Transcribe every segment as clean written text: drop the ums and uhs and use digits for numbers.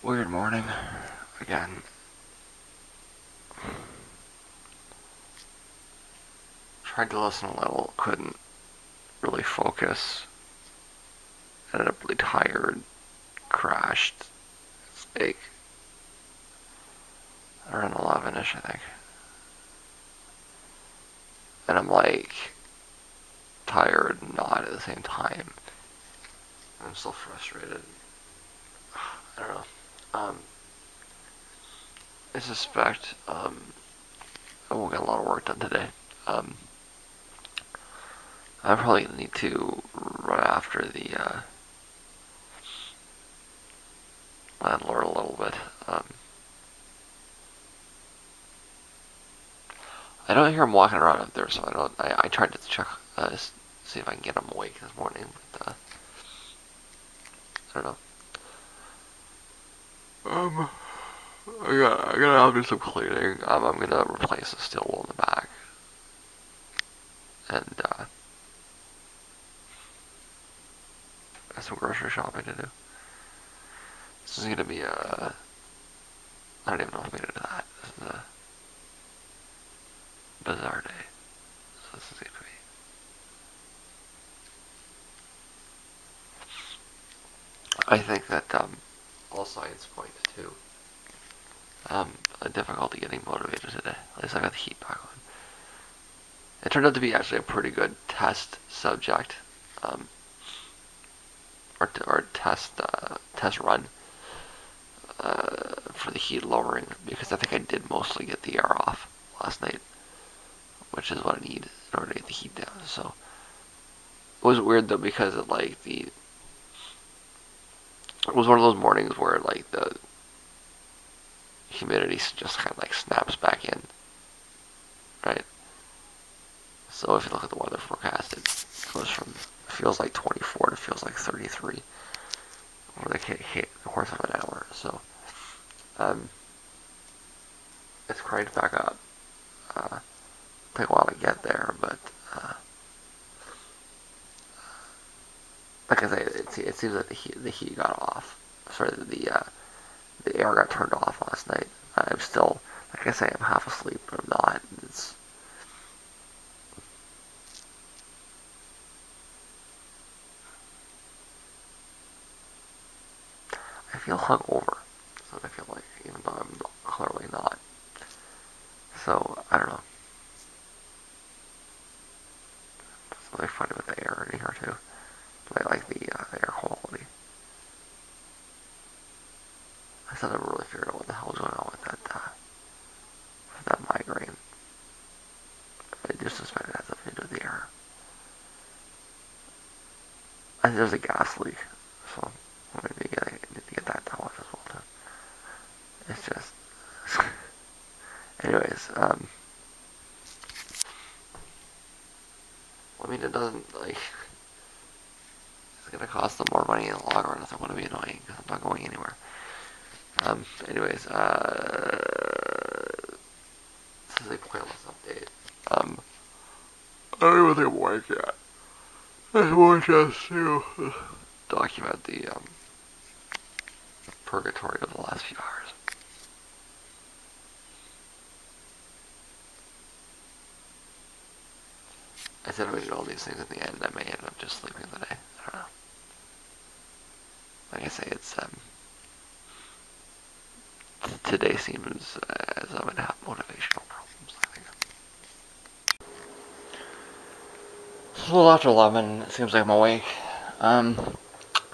Weird morning. Again. Tried to listen a little, couldn't really focus. Ended up really tired. Crashed. It's like around 11ish, I think. And I'm like tired and not at the same time. I'm still frustrated. I don't know. I suspect I won't get a lot of work done today. Um, I probably need to run after the landlord a little bit. Um, I don't hear him walking around up there, so I don't. I tried to check, see if I can get him awake this morning, but I don't know. Um, I gotta have to do some cleaning. I'm gonna replace the steel wool in the back, and got some grocery shopping to do. This is gonna be a. I don't even know if I'm gonna do that. This is a bizarre day. So this is gonna be. I think that all signs point to a difficulty getting motivated today. At least I got the heat back on. It turned out to be actually a pretty good test subject, um, or test run for the heat lowering, because I think I did mostly get the air off last night, which is what I need in order to get the heat down. So it was weird though, because it was one of those mornings where like the humidity just kind of like snaps back in, right? So if you look at the weather forecast, it goes from feels like 24 to feels like 33 over the course of an hour. So um, it's cranked back up. Take a while to get there, but like I say, it seems like the heat got off. Sorry, the air got turned off last night. I'm still, like I say, I'm half asleep, but I'm not. I feel hungover. That's what I feel like, even though I'm clearly not. So I don't know. Something funny with the air in here too. I like the air quality. I still never really figured out what the hell was going on with that migraine. I just suspect it has something to do with the air. I think there's a gas leak, so I need to get that dealt with as well too. It's just, anyways. I mean, it doesn't like it's gonna cost them more money in the long run if I want to be annoying because I'm not going anywhere. Anyways, this is a pointless update. I don't even think I'm awake yet. I want just to document the purgatory of the last few hours. I said I would do all these things in the end. I may end up just sleeping today. I don't know. Like I say, it's today seems as I'm gonna have motivational problems. I think. It's a little after 11. It seems like I'm awake. Um,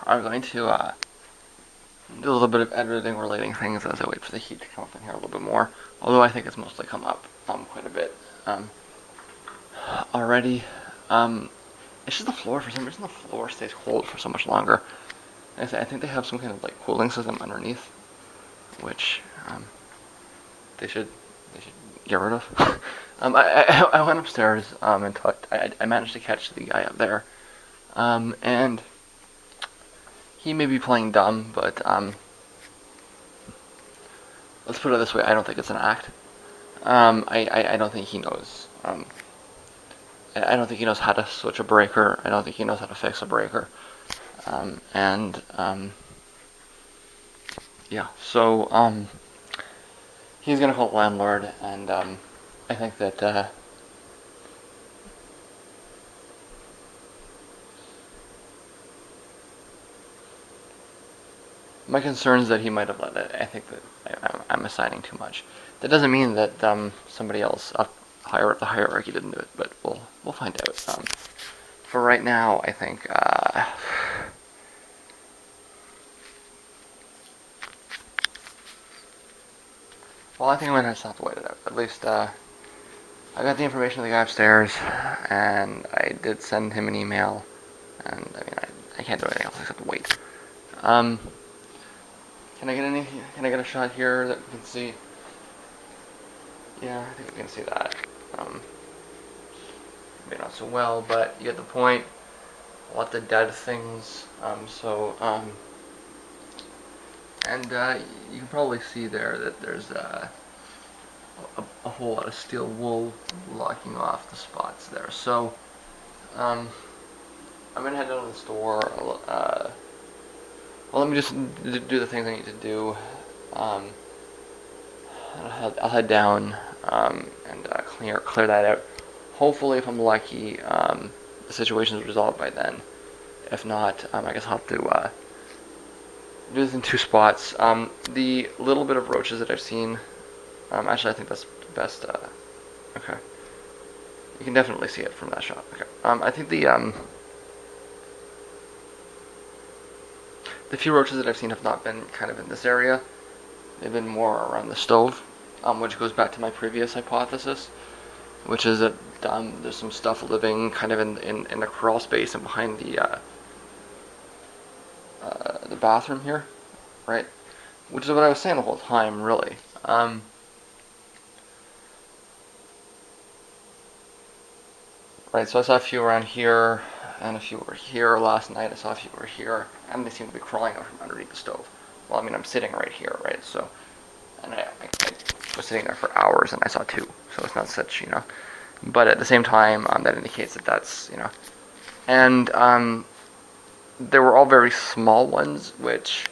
I'm going to do a little bit of editing relating things as I wait for the heat to come up in here a little bit more. Although I think it's mostly come up quite a bit already. Um, it's just the floor. For some reason, the floor stays cold for so much longer. I think they have some kind of like cooling system underneath, which they should get rid of. I went upstairs and talked. I managed to catch the guy up there, and he may be playing dumb, but let's put it this way: I don't think it's an act. I don't think he knows. I don't think he knows how to switch a breaker. I don't think he knows how to fix a breaker. And yeah, so, he's gonna call the landlord, and, I think that, my concern is that he might have let it. I think that I'm assigning too much. That doesn't mean that somebody else up higher up the hierarchy didn't do it, but we'll find out. For right now, I think. Well, I think I'm gonna just have to wait it out. At least I got the information of the guy upstairs, and I did send him an email. And I mean, I can't do anything else except wait. Um, can I get any? Can I get a shot here that we can see? Yeah, I think we can see that. Maybe not so well, but you get the point. A lot of dead things. And you can probably see there that there's a whole lot of steel wool blocking off the spots there. So, I'm gonna head down to the store. Well, let me just do the things I need to do. I'll head down and clear that out. Hopefully, if I'm lucky, the situation is resolved by then. If not, I guess I'll have to do this in two spots. The little bit of roaches that I've seen, actually, I think that's the best. Okay, you can definitely see it from that shot. Okay, I think the few roaches that I've seen have not been kind of in this area. They've been more around the stove, which goes back to my previous hypothesis, which is that there's some stuff living kind of in the crawl space and behind the bathroom here, right? Which is what I was saying the whole time, really. Right, so I saw a few around here, and a few were here last night. I saw a few were here, and they seem to be crawling out from underneath the stove. Well, I mean, I'm sitting right here, right? So, and I was sitting there for hours, and I saw two. So it's not such, But at the same time, that indicates that that's, And they were all very small ones, which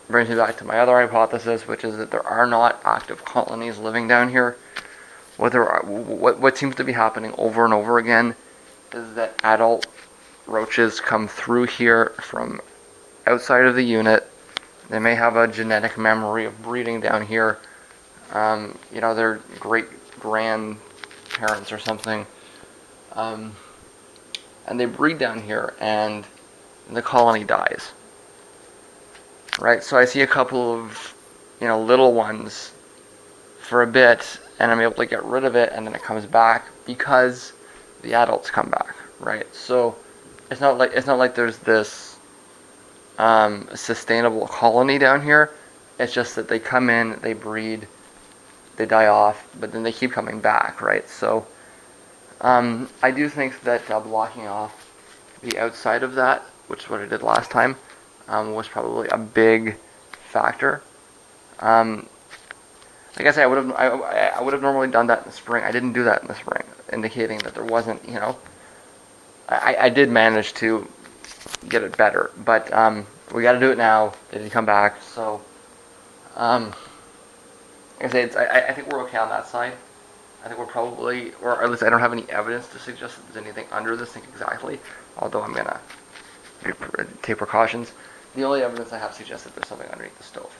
brings me back to my other hypothesis, which is that there are not active colonies living down here. What seems to be happening over and over again is that adult roaches come through here from outside of the unit. They may have a genetic memory of breeding down here. Their great grandparents or something. And they breed down here, and the colony dies. Right? So I see a couple of, little ones for a bit, and I'm able to get rid of it, and then it comes back because the adults come back, right? So it's not like there's this sustainable colony down here. It's just that they come in, they breed, they die off, but then they keep coming back, right? So I do think that blocking off the outside of that, which is what I did last time, was probably a big factor. Like I say, I would have normally done that in the spring. I didn't do that in the spring, indicating that there wasn't, I did manage to get it better, but we got to do it now. They didn't come back, so like I say, I think we're okay on that side. I think we're probably, or at least I don't have any evidence to suggest that there's anything under this thing exactly. Although I'm gonna take precautions. The only evidence I have suggests that there's something underneath the stove,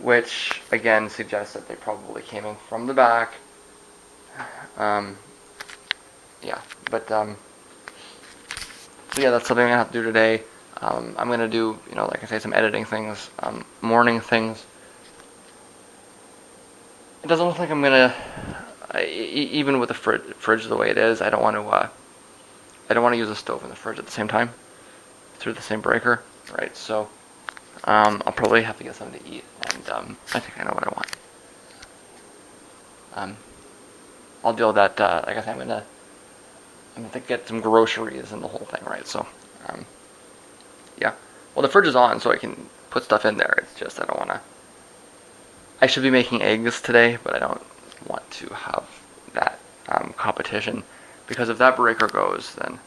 which again suggests that they probably came in from the back. Yeah, but so yeah, that's something I'm gonna have to do today. I'm gonna do, like I say, some editing things, morning things. It doesn't look like I'm gonna, even with the fridge the way it is, I don't want to use the stove and the fridge at the same time through the same breaker, right? So I'll probably have to get something to eat, and I think I know what I want. I'll deal with that. Like I said, I'm gonna get some groceries and the whole thing, right? So, yeah. Well, the fridge is on, so I can put stuff in there. It's just I don't want to. I should be making eggs today, but I don't want to have that competition, because if that breaker goes, then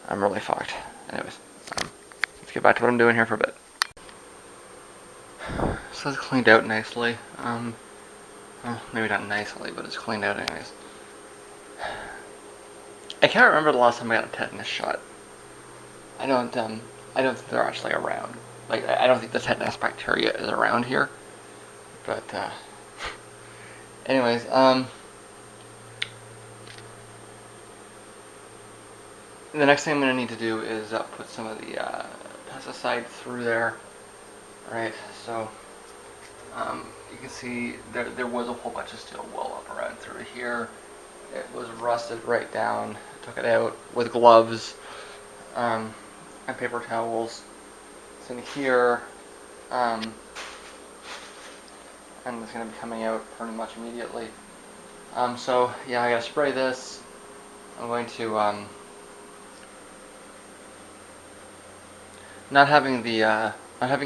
I'm really fucked. Anyways, let's get back to what I'm doing here for a bit. So it's cleaned out nicely. Well, maybe not nicely, but it's cleaned out anyways. I can't remember the last time I got a tetanus shot. I don't think they're actually around. Like, I don't think the tetanus bacteria is around here. But, anyways, the next thing I'm going to need to do is put some of the pesticide through there. Right, so you can see there was a whole bunch of steel wool up around through here. It was rusted right down. I took it out with gloves and paper towels. It's in here, and it's going to be coming out pretty much immediately. So yeah, I gotta spray this. I'm going to not having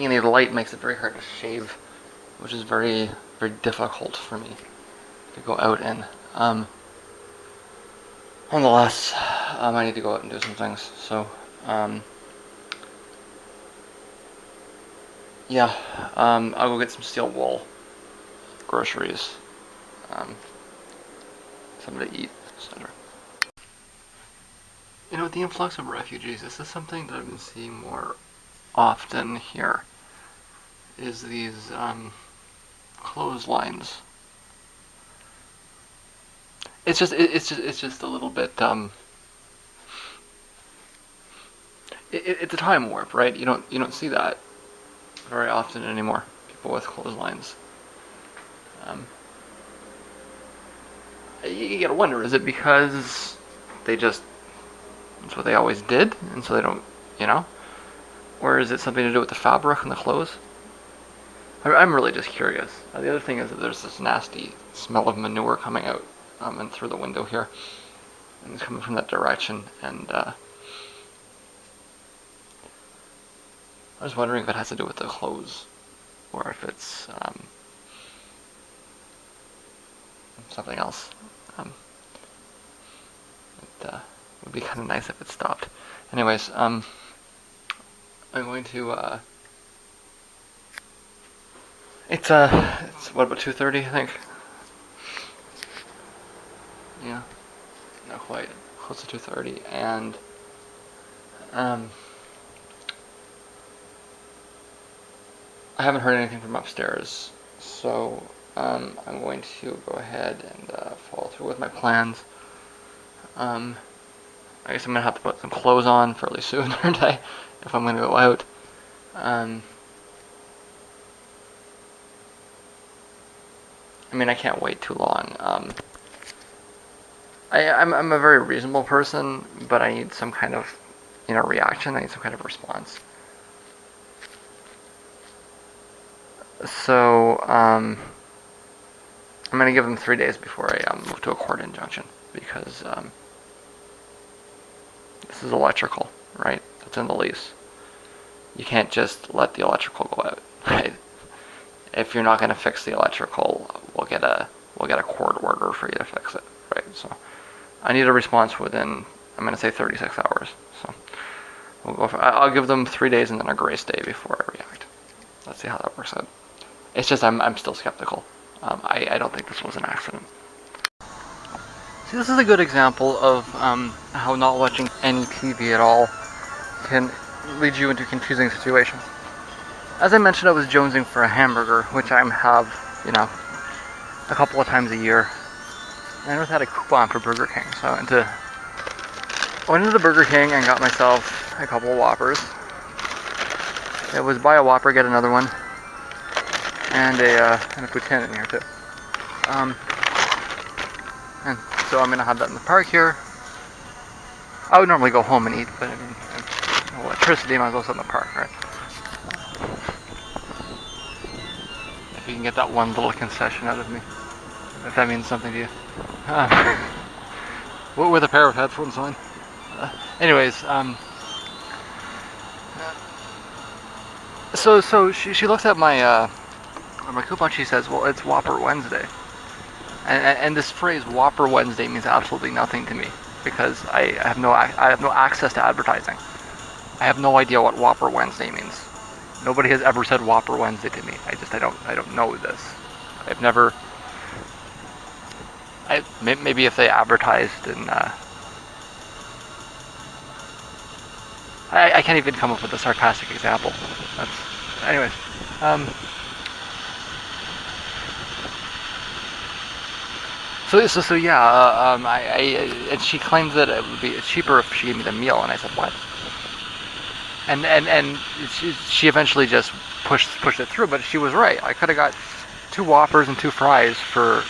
any light makes it very hard to shave, which is very difficult for me to go out in. Nonetheless, I need to go out and do some things. So yeah, I'll go get some steel wool, groceries, something to eat, etc. You know, with the influx of refugees, this is something that I've been seeing more often here, is these clotheslines. It's just a little bit it's a time warp, right? You don't see that very often anymore. People with clotheslines. You gotta wonder, is it because that's what they always did, and so they don't, or is it something to do with the fabric and the clothes? I'm really just curious. The other thing is that there's this nasty smell of manure coming out and through the window here, and it's coming from that direction, and I was wondering if it has to do with the clothes, or if it's something else. It would be kind of nice if it stopped. Anyways, I'm going to. It's what, about 2:30, I think. Yeah, not quite. Close to 2:30, and I haven't heard anything from upstairs, so I'm going to go ahead and follow through with my plans. I guess I'm gonna have to put some clothes on fairly soon, aren't I? If I'm gonna go out. I mean, I can't wait too long. I'm a very reasonable person, but I need some kind of, reaction. I need some kind of response. So, I'm gonna give them 3 days before I move to a court injunction, because this is electrical, right? That's in the lease. You can't just let the electrical go out, right? If you're not going to fix the electrical, we'll get a court order for you to fix it, right? So I need a response within, I'm going to say 36 hours. So we'll go I'll give them 3 days and then a grace day before I react. Let's see how that works out. It's just I'm still skeptical. I don't think this was an accident. See, this is a good example of how not watching any TV at all can lead you into confusing situations. As I mentioned, I was jonesing for a hamburger, which I have, a couple of times a year. And I just had a coupon for Burger King, so I went into the Burger King and got myself a couple of Whoppers. It was buy a Whopper, get another one, and a poutine in here too. And so I'm gonna have that in the park here. I would normally go home and eat, but I mean, electricity might as well sit in the park, right? If you can get that one little concession out of me, if that means something to you. With a pair of headphones on. Anyways, so she looks at my coupon. She says, "Well, it's Whopper Wednesday," and this phrase "Whopper Wednesday" means absolutely nothing to me, because I have no access to advertising. I have no idea what Whopper Wednesday means. Nobody has ever said Whopper Wednesday to me. I don't know this. I've never. Maybe if they advertised in. I can't even come up with a sarcastic example. Anyways. So yeah, and she claims that it would be cheaper if she gave me the meal, and I said what? And she eventually just pushed it through, but she was right. I could have got 2 Whoppers and 2 fries for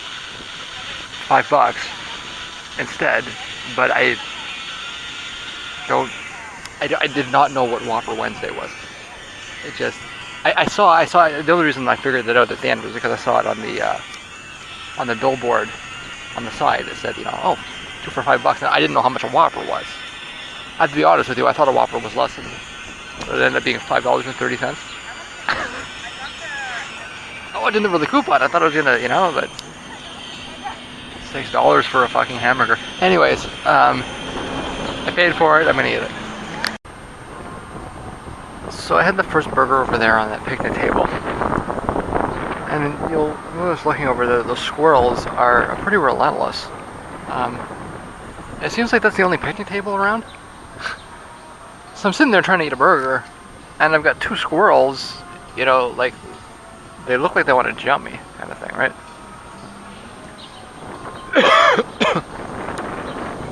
$5 instead, but I did not know what Whopper Wednesday was. It just I saw the only reason I figured it out at the end was because I saw it on the billboard on the side. It said, oh, 2 for $5, and I didn't know how much a Whopper was. I have to be honest with you, I thought a Whopper was less than. It ended up being $5.30. Oh, I didn't have the coupon. I thought I was gonna, but $6 for a fucking hamburger. Anyways, I paid for it. I'm gonna eat it. So I had the first burger over there on that picnic table, and you'll notice looking over there, those squirrels are pretty relentless. It seems like that's the only picnic table around. So I'm sitting there trying to eat a burger, and I've got 2 squirrels, like, they look like they want to jump me, kind of thing, right?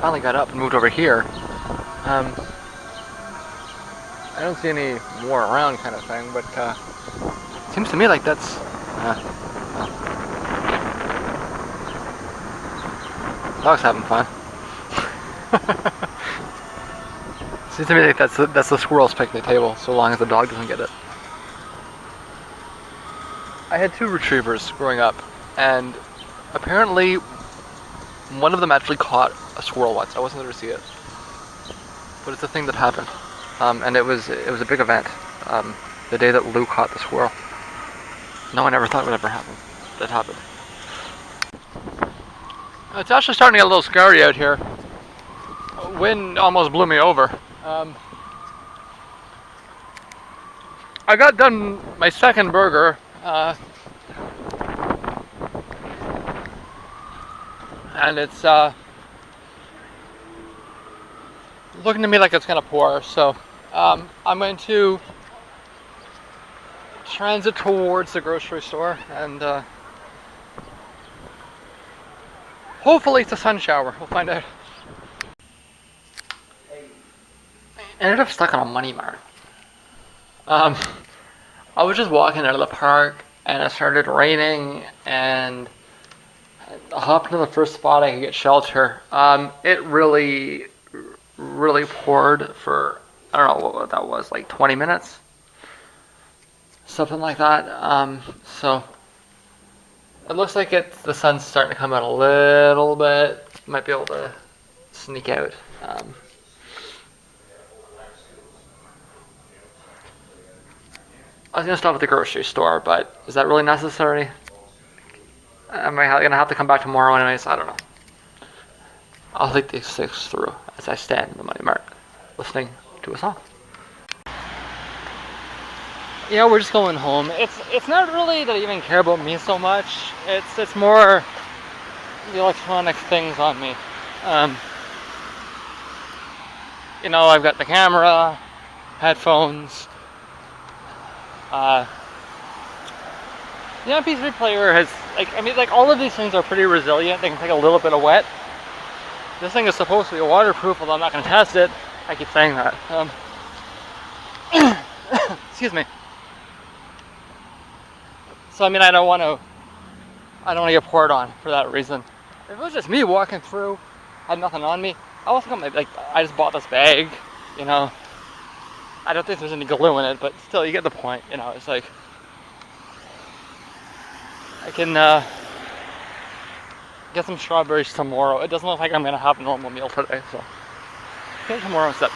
Finally got up and moved over here. I don't see any more around, kind of thing, but seems to me like that's. Dog's having fun. Seems to me like that's the squirrel's picnic table, so long as the dog doesn't get it. I had 2 retrievers growing up, and apparently one of them actually caught a squirrel once. I wasn't there to see it, but it's a thing that happened, and it was a big event. The day that Lou caught the squirrel. No one ever thought it would ever happen. That happened. It's actually starting to get a little scary out here. Wind almost blew me over. I got done my second burger. And it's looking to me like it's gonna pour, so I'm going to transit towards the grocery store, and hopefully it's a sun shower. We'll find out. I ended up stuck on a Money Mart. I was just walking out of the park, and it started raining, and I hopped into the first spot I could get shelter. It really poured for, I don't know what that was, like 20 minutes? Something like that. So it looks like the sun's starting to come out a little bit. Might be able to sneak out. I was going to stop at the grocery store, but is that really necessary? Am I going to have to come back tomorrow anyways? I don't know. I'll think these 6 through as I stand in the Money Mart, listening to a song. Yeah, we're just going home. It's not really that I even care about me so much. It's more the electronic things on me. I've got the camera, headphones. The MP3 player has, all of these things are pretty resilient. They can take a little bit of wet. This thing is supposed to be waterproof, although I'm not going to test it. I keep saying that. Excuse me. So, I don't want to get poured on for that reason. If it was just me walking through, had nothing on me, I also got I just bought this bag, I don't think there's any glue in it, but still, you get the point, it's like, I can, get some strawberries tomorrow. It doesn't look like I'm going to have a normal meal today, so get it tomorrow instead.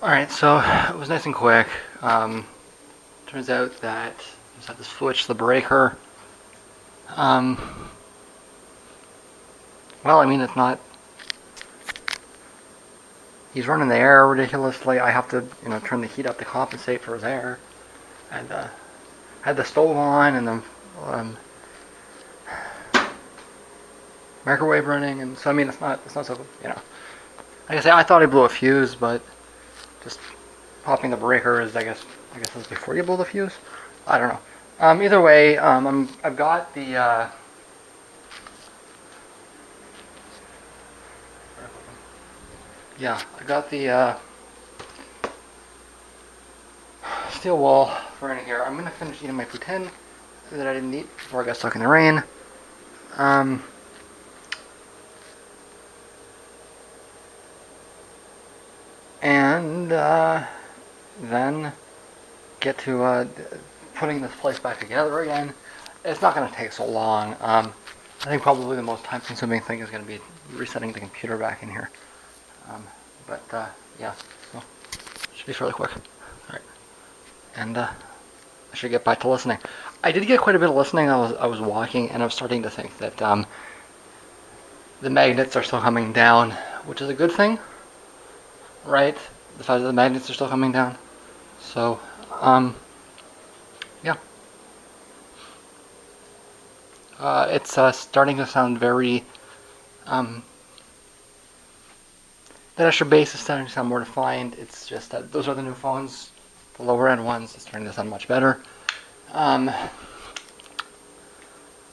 Alright, so it was nice and quick. Turns out that I just had to switch the breaker. It's not he's running the air ridiculously. I have to, turn the heat up to compensate for his air. And had the stove on and the um, microwave running, and so I mean it's not so Like I say, I thought I blew a fuse, but just popping the breaker is I guess that's before you blow the fuse. I don't know. Either way, I've got the I got the steel wall for in here. I'm gonna finish eating my poutine that I didn't eat before I got stuck in the rain. Um, and then get to putting this place back together again. It's not going to take so long. I think probably the most time-consuming thing is going to be resetting the computer back in here. But yeah, so it should be fairly quick. All right, and I should get back to listening. I did get quite a bit of listening. I was walking, and I'm starting to think that the magnets are still coming down, which is a good thing, right? The fact that the magnets are still coming down. So, yeah. It's starting to sound very. That extra bass is starting to sound more defined. It's just that those are the new phones, the lower end ones. It's starting to sound much better. I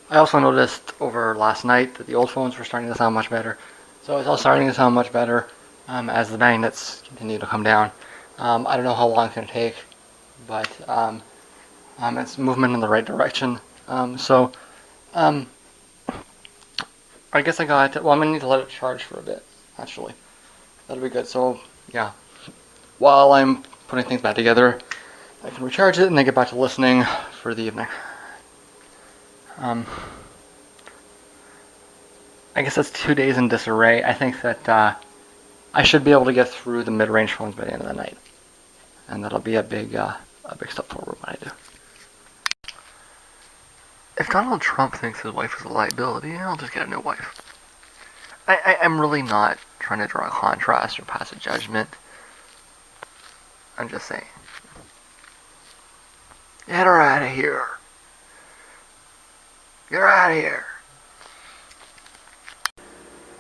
also noticed over last night that the old phones were starting to sound much better. So it's all starting to sound much better as the magnets continue to come down. I don't know how long it's going to take, but it's movement in the right direction. I guess I got. Well, I'm gonna need to let it charge for a bit. Actually, that'll be good. So yeah, while I'm putting things back together, I can recharge it and then get back to listening for the evening. I guess that's 2 days in disarray. I think that I should be able to get through the mid-range phones by the end of the night, and that'll be a big step forward when I do. If Donald Trump thinks his wife is a liability, I'll just get a new wife. I'm really not trying to draw a contrast or pass a judgment. I'm just saying. Get her out of here. Get her out of here.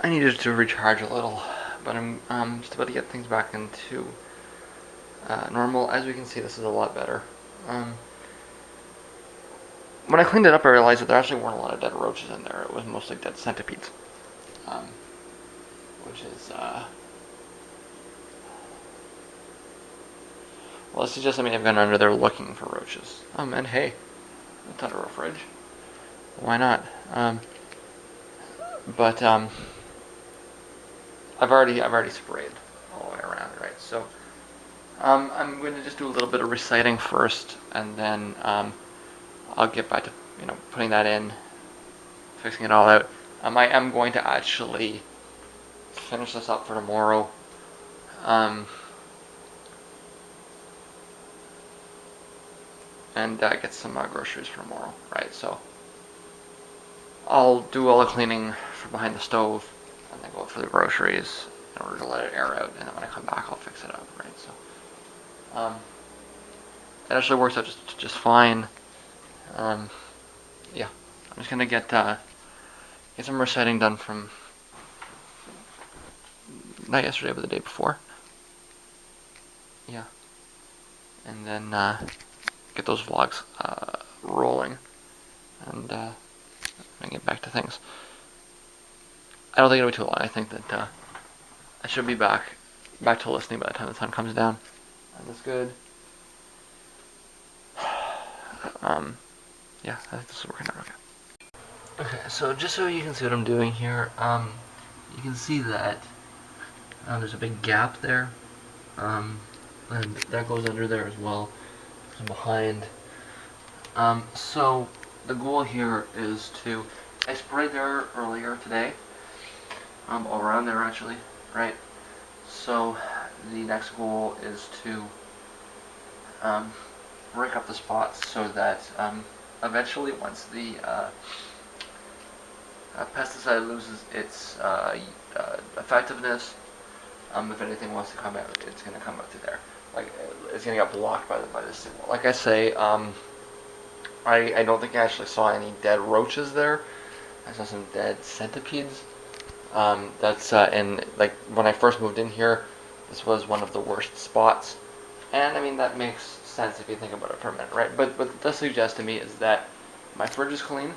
I needed to recharge a little, but I'm just about to get things back into normal. As we can see, this is a lot better. When I cleaned it up, I realized that there actually weren't a lot of dead roaches in there. It was mostly dead centipedes, which is well, this suggests I may have gone under there looking for roaches. And hey, it's under a fridge. Why not? But I've already sprayed all the way around, right? So I'm going to just do a little bit of reciting first, and then I'll get back to putting that in, fixing it all out. I am going to actually finish this up for tomorrow. And get some groceries for tomorrow, right? So I'll do all the cleaning from behind the stove, and then go for the groceries in order to let it air out, and then when I come back, I'll fix it up, right? So it actually works out just fine. Yeah, I'm just gonna get some reciting done from not yesterday, but the day before. Yeah, and then get those vlogs rolling, and get back to things. I don't think it'll be too long. I think that I should be back to listening by the time the sun comes down, and that's good. Yeah, I think this is working out okay. Okay, so just so you can see what I'm doing here, you can see that there's a big gap there, and that goes under there as well, and behind. So the goal here is to, I sprayed there earlier today, all around there actually, right? So the next goal is to break up the spots so that eventually, once the pesticide loses its effectiveness, If anything wants to come out, it's gonna come out through there. Like it's gonna get blocked by the seawall. Like I say, I don't think I actually saw any dead roaches there. I saw some dead centipedes. That's and like when I first moved in here, this was one of the worst spots. And I mean that makes sense if you think about it for a minute, right? But what it does suggest to me is that my fridge is clean,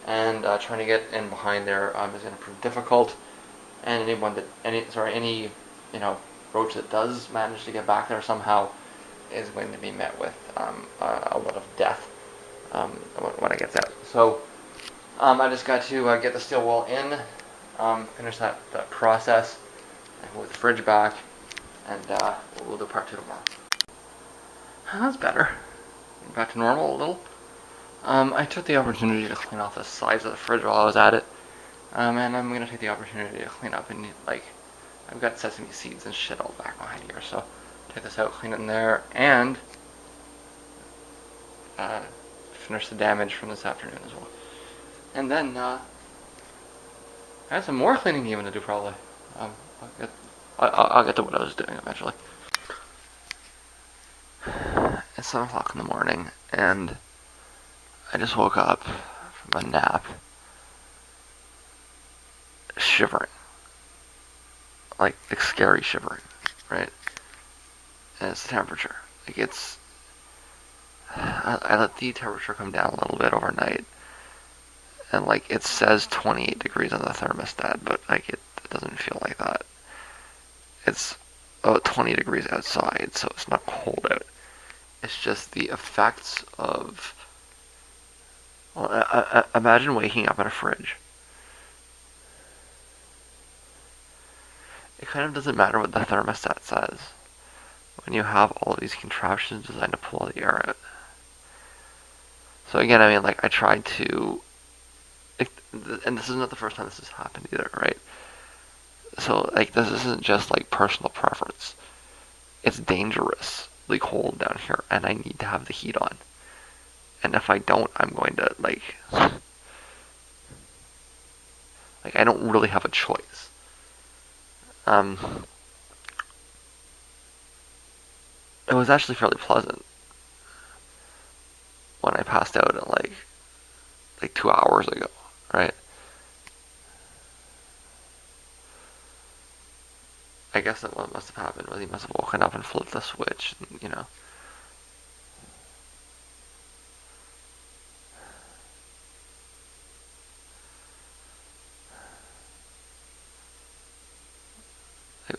and trying to get in behind there is going to prove difficult. And any roach that does manage to get back there somehow is going to be met with a lot of death when it gets out. So I just got to get the steel wall in, finish that process, and move the fridge back, and we'll do part 2 tomorrow. That's better. Back to normal a little. I took the opportunity to clean off the sides of the fridge while I was at it. And I'm gonna take the opportunity to clean up and like, I've got sesame seeds and shit all back behind here, so take this out, clean it in there, and finish the damage from this afternoon as well. And then I have some more cleaning even to do probably. I'll get to what I was doing eventually. It's 7 o'clock in the morning, and I just woke up from a nap, shivering. Like scary shivering, right? And it's the temperature. Like I let the temperature come down a little bit overnight, and like it says 28 degrees on the thermostat, but like it doesn't feel like that. It's 20 degrees outside, so it's not cold out. It's just the effects of. Well, imagine waking up in a fridge. It kind of doesn't matter what the thermostat says when you have all of these contraptions designed to pull the air out. So again, I mean, like I tried to, and this is not the first time this has happened either, right? So like this isn't just like personal preference. It's dangerously cold down here, and I need to have the heat on. And if I don't, I'm going to like I don't really have a choice. It was actually fairly pleasant when I passed out at like 2 hours ago, right? I guess that what must have happened was he must have woken up and flipped the switch, and,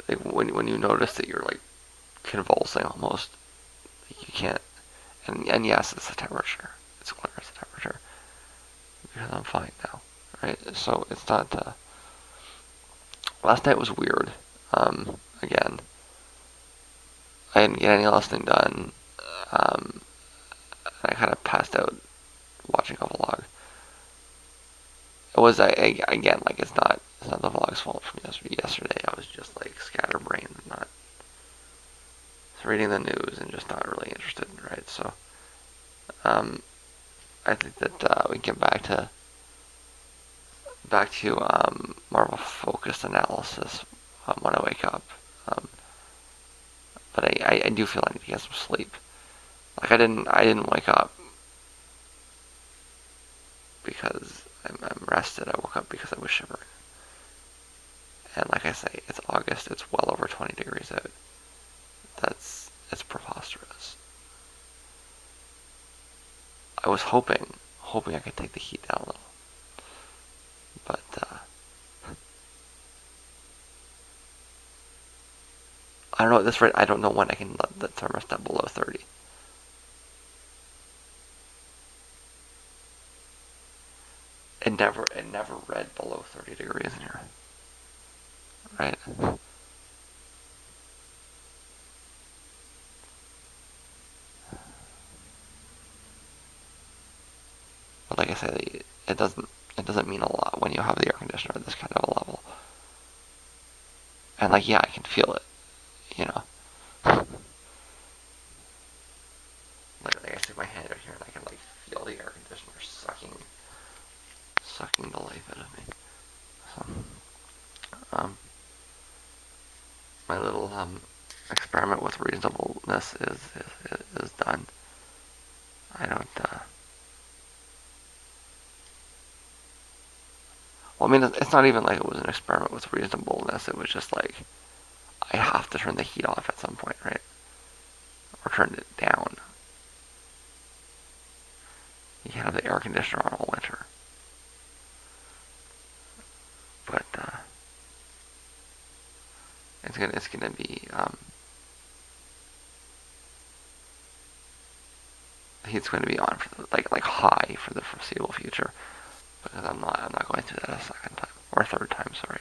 like when you notice that you're like convulsing almost, like you can't, and yes, it's the temperature. It's clear it's the temperature because I'm fine now, right? So it's not. Last night was weird. Again, I didn't get any listening done. I kind of passed out watching a vlog. It was again like it's not the vlog's fault from yesterday. I was just like scatterbrained, not reading the news and just not really interested, right? So, I think that we can get back to more of a focused analysis when I wake up. But I do feel I need to get some sleep. Like I didn't wake up because I'm rested. I woke up because I was shivering. And like I say, it's August. It's well over 20 degrees out. It's preposterous. I was hoping I could take the heat down a little, but I don't know at this rate. I don't know when I can let the thermostat below 30. It never read below 30 degrees in here, right? But like I say, it doesn't mean a lot when you have the air conditioner at this kind of a level. And like, yeah, I can feel it, you know. Like I stick my hand out here and I can like feel the air conditioner sucking the life out of me. So, experiment with reasonableness is done. I don't. Well, I mean, it's not even like it was an experiment with reasonableness. It was just like I have to turn the heat off at some point, right? Or turn it down. You can't have the air conditioner on all winter. But it's gonna be the heat's going to be on for like high for the foreseeable future because I'm not going through that a second time or a third time. Sorry.